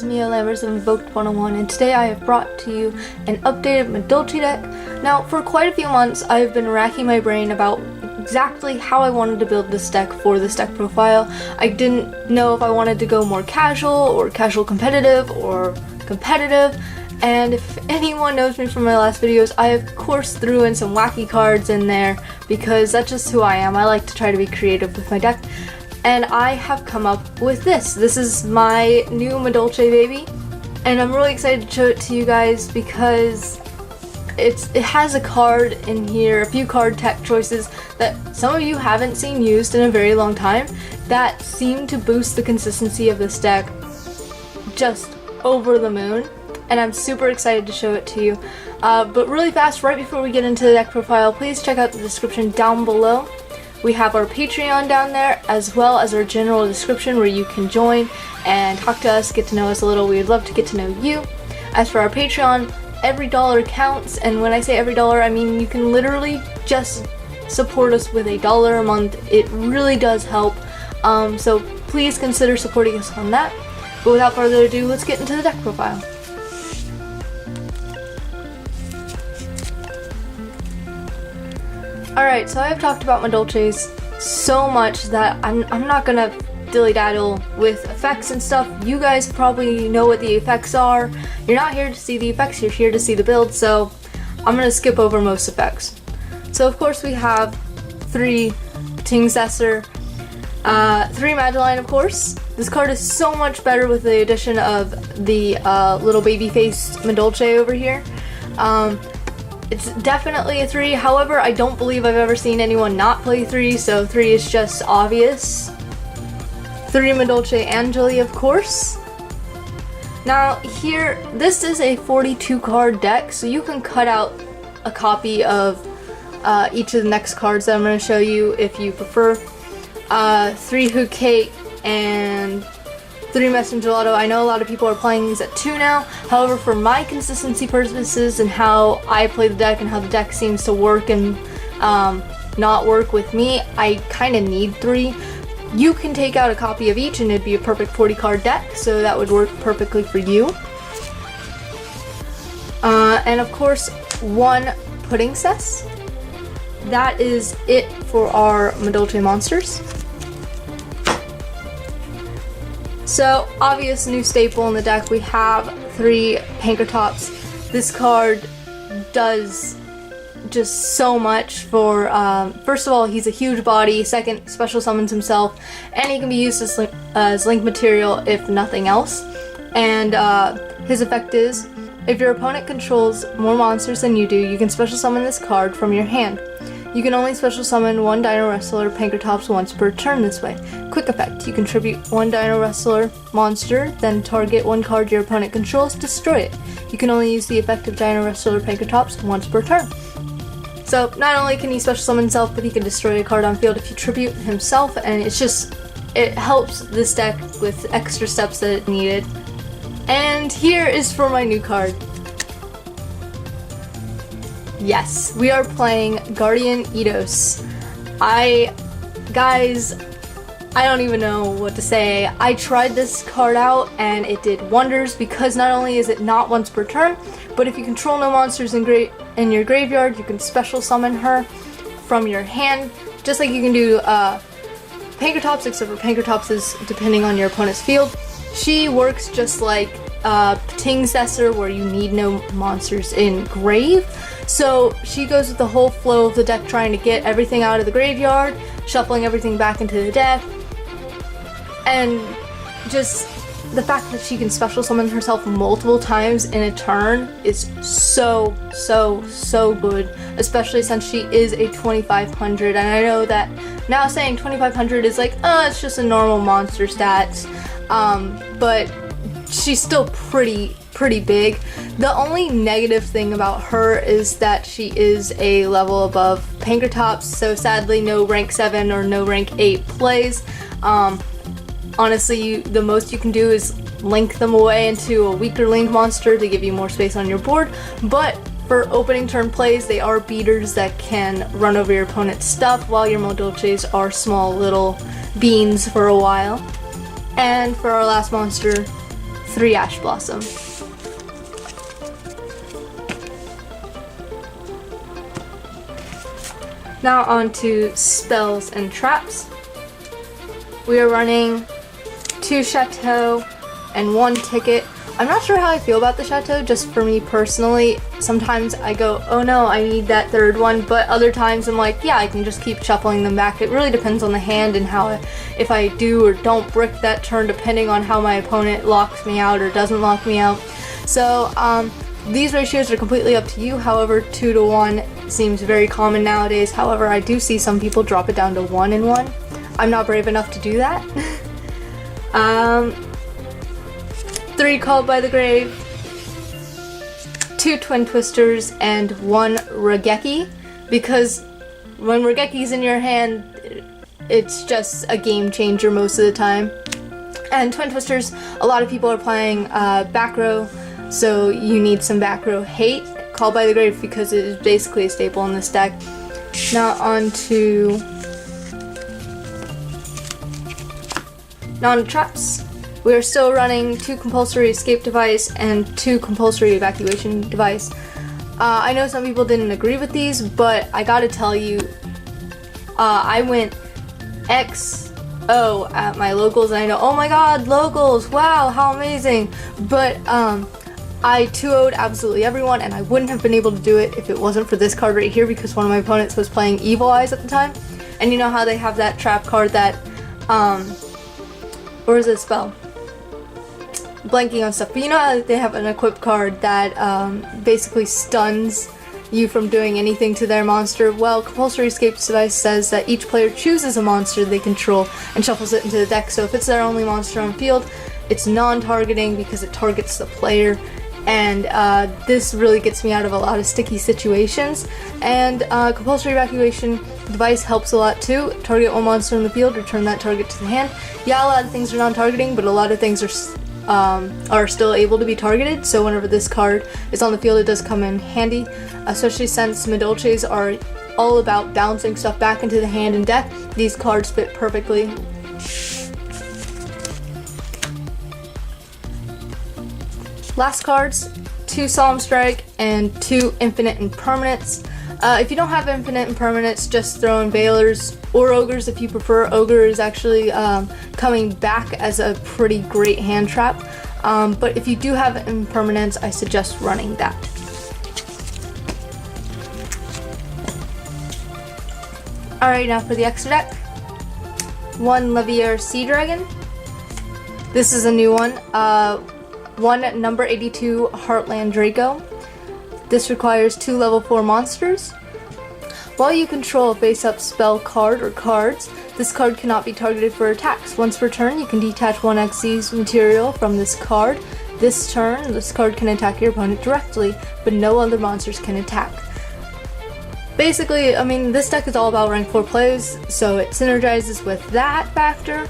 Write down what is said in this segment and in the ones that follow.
is Mia Lambers of Invoked 101, and today I have brought to you an updated Madolche deck. Now, for quite a few months, I've been racking my brain about exactly how I wanted to build this deck for this deck profile. I didn't know if I wanted to go more casual, or casual competitive, or competitive, and if anyone knows me from my last videos, I of course threw in some wacky cards in there, because that's just who I am. I like to try to be creative with my deck. And I have come up with this. This is my new Madolche baby, and I'm really excited to show it to you guys because it has a card in here, a few card tech choices that some of you haven't seen used in a very long time that seem to boost the consistency of this deck just over the moon, and I'm super excited to show it to you. But really fast, right before we get into the deck profile, please check out the description down below. We have our Patreon down there, as well as our general description where you can join and talk to us, get to know us a little. We'd love to get to know you. As for our Patreon, every dollar counts, and when I say every dollar, I mean you can literally just support us with $1 a month. It really does help, so please consider supporting us on that. But without further ado, let's get into the deck profile. Alright, so I have talked about Madolches so much that I'm not gonna dilly-daddle with effects and stuff. You guys probably know what the effects are. You're not here to see the effects, you're here to see the build, so I'm gonna skip over most effects. So of course we have 3 Tingzesser, 3 Madolche of course. This card is so much better with the addition of the little baby-faced Madolche over here. It's definitely a 3, however, I don't believe I've ever seen anyone not play 3, so 3 is just obvious. 3 Madolche Angeli, of course. Now here, this is a 42 card deck, so you can cut out a copy of each of the next cards that I'm going to show you if you prefer. 3 Hookate and 3 Messenger Lotto. I know a lot of people are playing these at 2 now, however for my consistency purposes and how I play the deck and how the deck seems to work and not work with me, I kind of need 3. You can take out a copy of each and it'd be a perfect 40 card deck, so that would work perfectly for you. And of course 1 Pudding Cess. That is it for our Madolche monsters. So, obvious new staple in the deck, we have 3 Pankratops. This card does just so much for, first of all, he's a huge body, second, special summons himself, and he can be used as link material if nothing else. And his effect is, if your opponent controls more monsters than you do, you can special summon this card from your hand. You can only special summon 1 Dino Wrestler Pankratops once per turn this way. Quick effect, you contribute 1 Dino Wrestler monster, then target 1 card your opponent controls, destroy it. You can only use the effect of Dino Wrestler Pankratops once per turn. So not only can he special summon himself, but he can destroy a card on field if you tribute himself, and it helps this deck with extra steps that it needed. And here is for my new card. Yes, we are playing Guardian Eidos. Guys, I don't even know what to say. I tried this card out and it did wonders because not only is it not once per turn, but if you control no monsters in your graveyard, you can special summon her from your hand, just like you can do Pankratops, except for Pankratops is depending on your opponent's field. She works just like Tingzesser, where you need no monsters in grave. So she goes with the whole flow of the deck, trying to get everything out of the graveyard, shuffling everything back into the deck, and just the fact that she can special summon herself multiple times in a turn is so good, especially since she is a 2500, and I know that now saying 2500 is like, it's just a normal monster stats, but she's still pretty big. The only negative thing about her is that she is a level above Pankratops, so sadly no rank 7 or no rank 8 plays. Honestly, the most you can do is link them away into a weaker link monster to give you more space on your board, but for opening turn plays, they are beaters that can run over your opponent's stuff, while your Madolches are small little beans for a while. And for our last monster, 3 Ash Blossom. Now on to spells and traps. We are running 2 Chateau and 1 ticket. I'm not sure how I feel about the Chateau, just for me personally. Sometimes I go, oh no, I need that 3rd one, but other times I'm like, yeah, I can just keep shuffling them back. It really depends on the hand and how, if I do or don't brick that turn, depending on how my opponent locks me out or doesn't lock me out. So these ratios are completely up to you. However, 2 to 1 seems very common nowadays. However, I do see some people drop it down to 1 and 1. I'm not brave enough to do that. 3 Called by the Grave, 2 Twin Twisters, and 1 Regeki, because when Regeki's in your hand, it's just a game changer most of the time. And Twin Twisters, a lot of people are playing back row, so you need some back row hate. Called by the Grave, because it is basically a staple in this deck. Now on to traps. We are still running 2 compulsory escape device and 2 compulsory evacuation device. I know some people didn't agree with these, but I gotta tell you, I went XO at my locals, and I know, oh my god, locals, wow, how amazing. But I 2-0'd absolutely everyone, and I wouldn't have been able to do it if it wasn't for this card right here, because one of my opponents was playing Evil Eyes at the time. And you know how they have that trap card that, or is it a spell? Blanking on stuff, but you know how they have an equip card that basically stuns you from doing anything to their monster? Well, compulsory escape device says that each player chooses a monster they control and shuffles it into the deck, so if it's their only monster on field, it's non-targeting because it targets the player, and this really gets me out of a lot of sticky situations. And compulsory evacuation device helps a lot too. Target 1 monster in the field, return that target to the hand. Yeah, a lot of things are non-targeting, but a lot of things are still able to be targeted, so whenever this card is on the field, it does come in handy, especially since Madolches are all about bouncing stuff back into the hand and deck. These cards fit perfectly. Last cards, 2 Solemn Strike and 2 Infinite Impermanence. If you don't have Infinite Impermanence, just throw in Bailers or Ogres if you prefer. Ogre is actually coming back as a pretty great hand trap, but if you do have Impermanence, I suggest running that. Alright, now for the extra deck. 1 Levier Sea Dragon. This is a new one. 1 number 82 Heartland Draco. This requires 2 level 4 monsters. While you control a face-up spell card or cards, this card cannot be targeted for attacks. Once per turn, you can detach 1 Xyz material from this card. This turn, this card can attack your opponent directly, but no other monsters can attack. Basically, I mean, this deck is all about rank 4 plays, so it synergizes with that factor.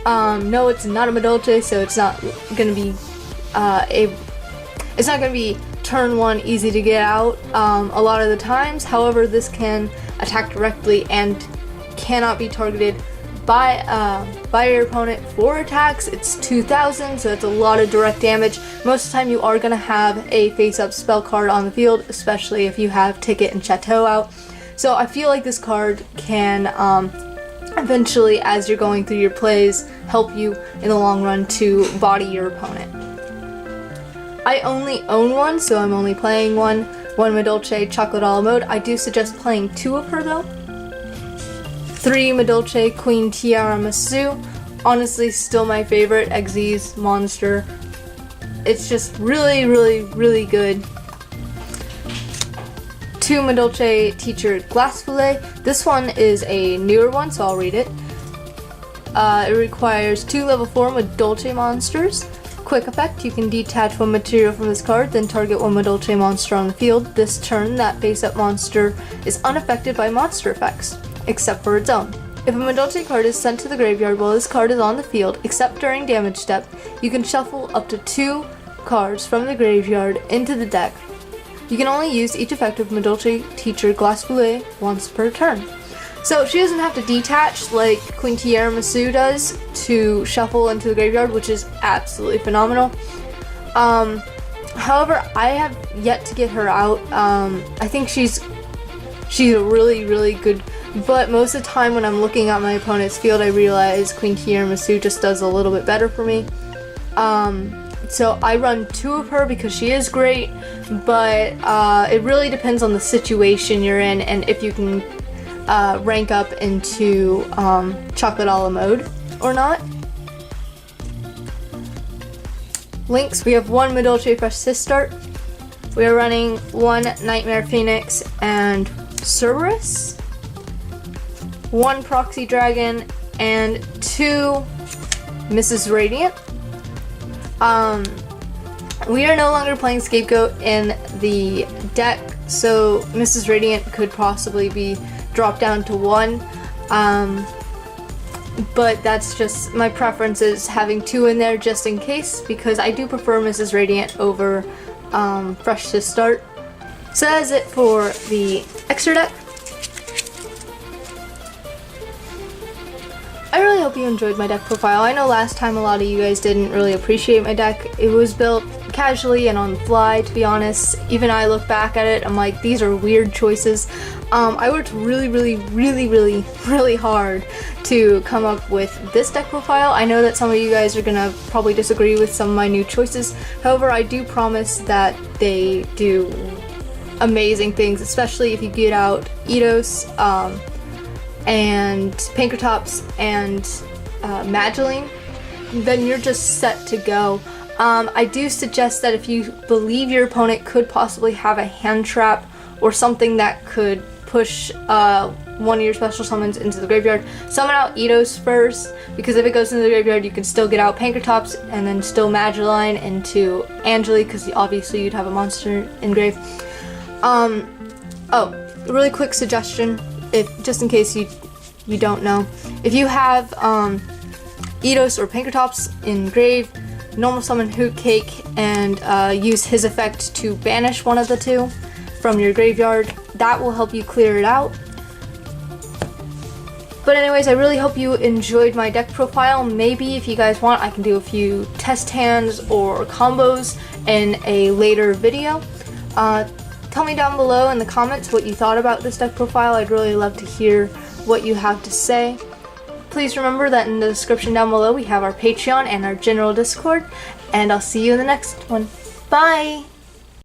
No, it's not a Madolche, so it's not going to be it's not going to be turn 1 easy to get out a lot of the times. However, this can attack directly and cannot be targeted by your opponent for attacks. It's 2000, so it's a lot of direct damage. Most of the time you are going to have a face-up spell card on the field, especially if you have Ticket and Chateau out. So I feel like this card can eventually, as you're going through your plays, help you in the long run to body your opponent. I only own 1, so I'm only playing 1 Madolche Chocolate a la Mode. I do suggest playing 2 of her though. 3 Madolche Queen Tiara Masu. Honestly, still my favorite Xyz monster. It's just really, really, really good. 2 Madolche Teacher Glassfoulet. This one is a newer one, so I'll read it. It requires 2 level 4 Madolche monsters. Quick effect, you can detach 1 material from this card, then target 1 Madolche monster on the field. This turn, that face-up monster is unaffected by monster effects, except for its own. If a Madolche card is sent to the graveyard while this card is on the field, except during damage step, you can shuffle up to 2 cards from the graveyard into the deck. You can only use each effect of Madolche Teacher Glassfoulet once per turn. So she doesn't have to detach like Queen Tiara Masu does to shuffle into the graveyard, which is absolutely phenomenal. However, I have yet to get her out. I think she's a really good, but most of the time when I'm looking at my opponent's field, I realize Queen Tiramisu just does a little bit better for me. So I run 2 of her because she is great, but it really depends on the situation you're in and if you can rank up into chocolate a la mode or not. Links, we have 1 Madolche Fresh Sis start. We are running 1 Nightmare Phoenix and Cerberus, 1 Proxy Dragon, and 2 Mrs. Radiant. We are no longer playing Scapegoat in the deck, so Mrs. Radiant could possibly be dropped down to 1. But that's just my preference, is having 2 in there just in case, because I do prefer Mrs. Radiant over Fresh to Start. So that is it for the extra deck. I really hope you enjoyed my deck profile. I know last time a lot of you guys didn't really appreciate my deck. It was built casually and on the fly, to be honest. Even I look back at it, I'm like, these are weird choices. I worked really hard to come up with this deck profile. I know that some of you guys are gonna probably disagree with some of my new choices. However, I do promise that they do amazing things, especially if you get out Eidos, and Pankratops and Madolche, then you're just set to go. I do suggest that if you believe your opponent could possibly have a hand trap or something that could push one of your special summons into the graveyard, summon out Eidos first, because if it goes into the graveyard you can still get out Pankratops and then still Madolche into Angeli, because obviously you'd have a monster in grave. Oh, a really quick suggestion, just in case you don't know, if you have Eidos or Pankratops in grave, normal summon Hoot Cake and use his effect to banish one of the 2 from your graveyard. That will help you clear it out. But anyways, I really hope you enjoyed my deck profile. Maybe if you guys want, I can do a few test hands or combos in a later video. Tell me down below in the comments what you thought about this deck profile. I'd really love to hear what you have to say. Please remember that in the description down below we have our Patreon and our general Discord, and I'll see you in the next one. Bye!